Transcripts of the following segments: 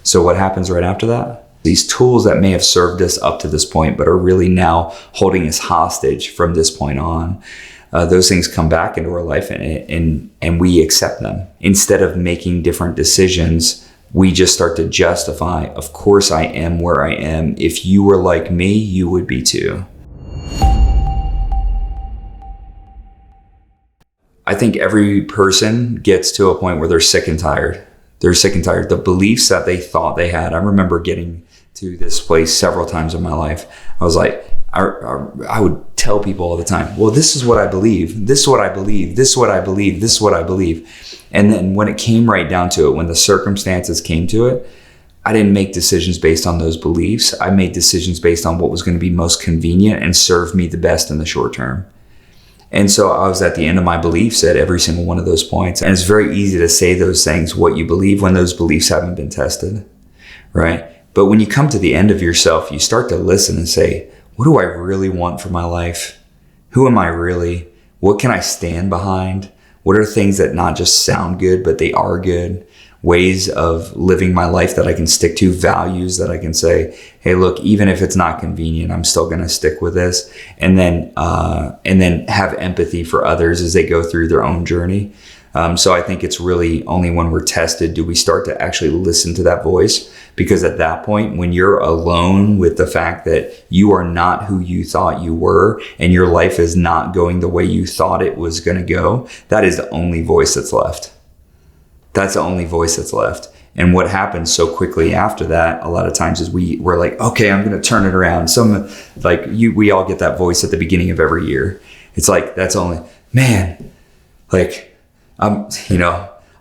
So what happens right after that? These tools that may have served us up to this point, but are really now holding us hostage from this point on. Those things come back into our life and we accept them. Instead of making different decisions, we just start to justify, of course I am where I am. If you were like me, you would be too. I think every person gets to a point where they're sick and tired. They're sick and tired. The beliefs that they thought they had. I remember getting to this place several times in my life. I was like, I would tell people all the time, well, this is what I believe. This is what I believe. This is what I believe. This is what I believe. And then when it came right down to it, when the circumstances came to it, I didn't make decisions based on those beliefs. I made decisions based on what was going to be most convenient and serve me the best in the short term. And so I was at the end of my beliefs at every single one of those points. And it's very easy to say those things, what you believe, when those beliefs haven't been tested, right? But when you come to the end of yourself, you start to listen and say, what do I really want for my life? Who am I really? What can I stand behind? What are things that not just sound good, but they are good? Ways of living my life that I can stick to, values that I can say, hey, look, even if it's not convenient, I'm still going to stick with this. And then have empathy for others as they go through their own journey. So I think it's really only when we're tested do we start to actually listen to that voice. Because at that point, when you're alone with the fact that you are not who you thought you were and your life is not going the way you thought it was going to go, that is the only voice that's left. That's the only voice that's left. And what happens so quickly after that, a lot of times, is we're like, okay, I'm going to turn it around. We all get that voice at the beginning of every year. It's like, that's only, man, like, I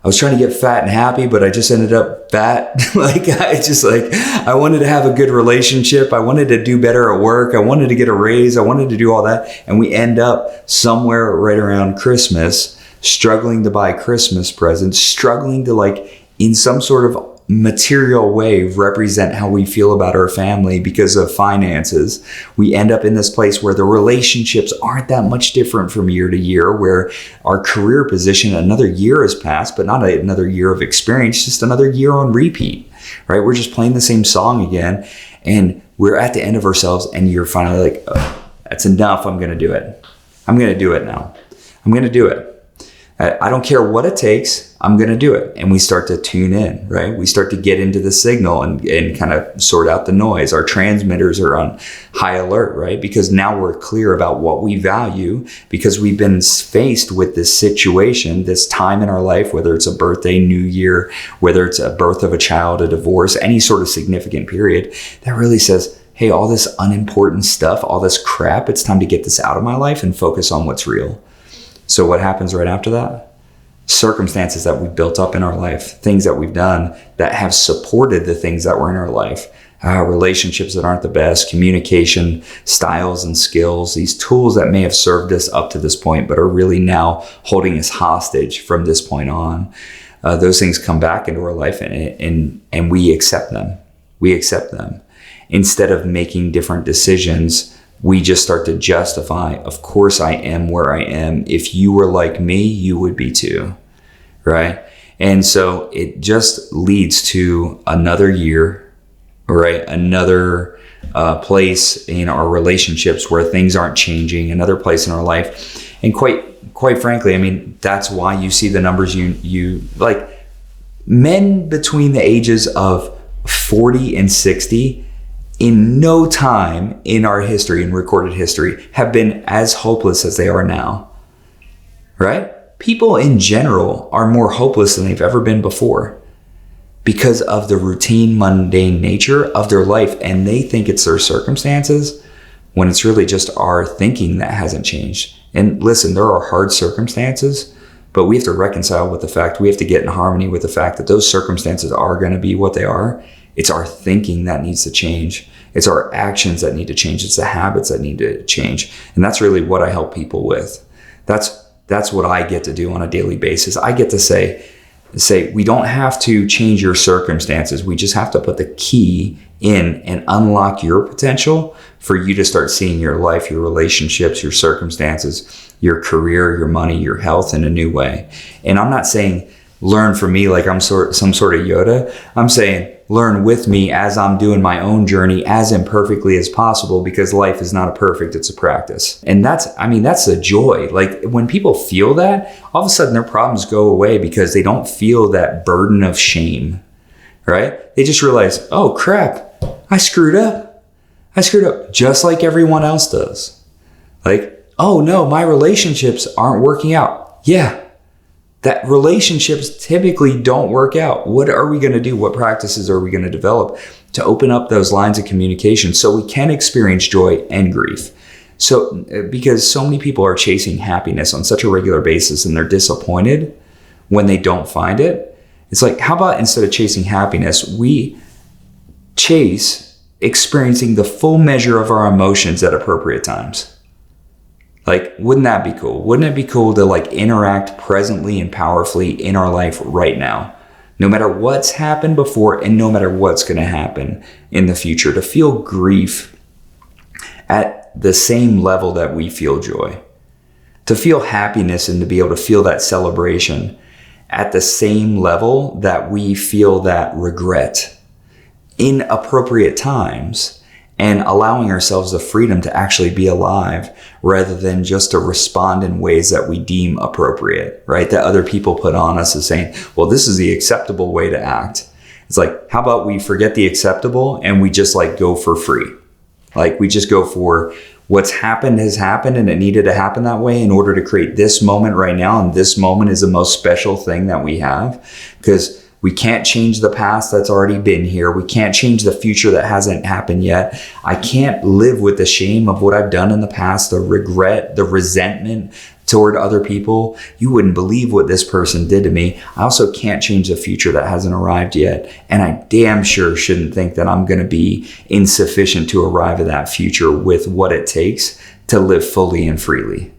was trying to get fat and happy, but I just ended up fat. I wanted to have a good relationship. I wanted to do better at work. I wanted to get a raise. I wanted to do all that. And we end up somewhere right around Christmas, struggling to buy Christmas presents, struggling to in some sort of material way represent how we feel about our family because of finances. We end up in this place where the relationships aren't that much different from year to year, where our career position, another year has passed, but not another year of experience, just another year on repeat, right? We're just playing the same song again, and we're at the end of ourselves, and you're finally like, oh, that's enough. I'm going to do it. I'm going to do it now. I'm going to do it. I don't care what it takes. I'm going to do it. And we start to tune in, right? We start to get into the signal and kind of sort out the noise. Our transmitters are on high alert, right? Because now we're clear about what we value, because we've been faced with this situation, this time in our life, whether it's a birthday, New Year, whether it's a birth of a child, a divorce, any sort of significant period that really says, hey, all this unimportant stuff, all this crap, it's time to get this out of my life and focus on what's real. So what happens right after that? Circumstances that we built up in our life, things that we've done that have supported the things that were in our life, relationships that aren't the best, communication styles and skills, these tools that may have served us up to this point, but are really now holding us hostage from this point on. Those things come back into our life and we accept them. We accept them. Instead of making different decisions, we just start to justify, of course I am where I am. If you were like me, you would be too, right? And so it just leads to another year, right? Another place in our relationships where things aren't changing, another place in our life. And quite frankly, I mean, that's why you see the numbers you like. Men between the ages of 40 and 60 in no time in our history, in recorded history, have been as hopeless as they are now, right? People in general are more hopeless than they've ever been before because of the routine, mundane nature of their life. And they think it's their circumstances when it's really just our thinking that hasn't changed. And listen, there are hard circumstances, but we have to reconcile with the fact, we have to get in harmony with the fact that those circumstances are going to be what they are. It's our thinking that needs to change. It's our actions that need to change. It's the habits that need to change. And that's really what I help people with. That's what I get to do on a daily basis. I get to say, we don't have to change your circumstances. We just have to put the key in and unlock your potential for you to start seeing your life, your relationships, your circumstances, your career, your money, your health in a new way. And I'm not saying learn from me like I'm some sort of Yoda. I'm saying learn with me as I'm doing my own journey as imperfectly as possible, because life is not a perfect, it's a practice. And that's the joy. Like when people feel that, all of a sudden their problems go away because they don't feel that burden of shame, right? They just realize, oh crap, I screwed up just like everyone else does. Like, oh no, my relationships aren't working out. Yeah. That relationships typically don't work out. What are we going to do? What practices are we going to develop to open up those lines of communication so we can experience joy and grief? So, because so many people are chasing happiness on such a regular basis and they're disappointed when they don't find it. It's like, how about instead of chasing happiness, we chase experiencing the full measure of our emotions at appropriate times? Like, wouldn't that be cool? Wouldn't it be cool to like interact presently and powerfully in our life right now? No matter what's happened before and no matter what's going to happen in the future, to feel grief at the same level that we feel joy. To feel happiness and to be able to feel that celebration at the same level that we feel that regret in appropriate times. And allowing ourselves the freedom to actually be alive rather than just to respond in ways that we deem appropriate, right? That other people put on us as saying, well, this is the acceptable way to act. It's like, how about we forget the acceptable and we just like go for free? Like we just go for what's happened has happened and it needed to happen that way in order to create this moment right now. And this moment is the most special thing that we have, because we can't change the past that's already been here. We can't change the future that hasn't happened yet. I can't live with the shame of what I've done in the past, the regret, the resentment toward other people. You wouldn't believe what this person did to me. I also can't change the future that hasn't arrived yet. And I damn sure shouldn't think that I'm going to be insufficient to arrive at that future with what it takes to live fully and freely.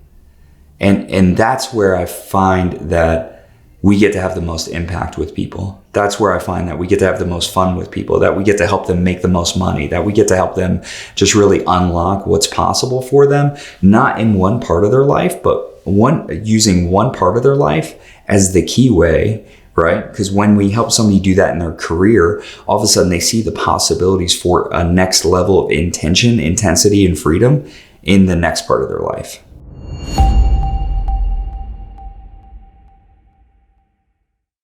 And that's where I find that we get to have the most impact with people. That's where I find that we get to have the most fun with people, that we get to help them make the most money, that we get to help them just really unlock what's possible for them, not in one part of their life, but using one part of their life as the key way, right? Because when we help somebody do that in their career, all of a sudden they see the possibilities for a next level of intention, intensity, and freedom in the next part of their life.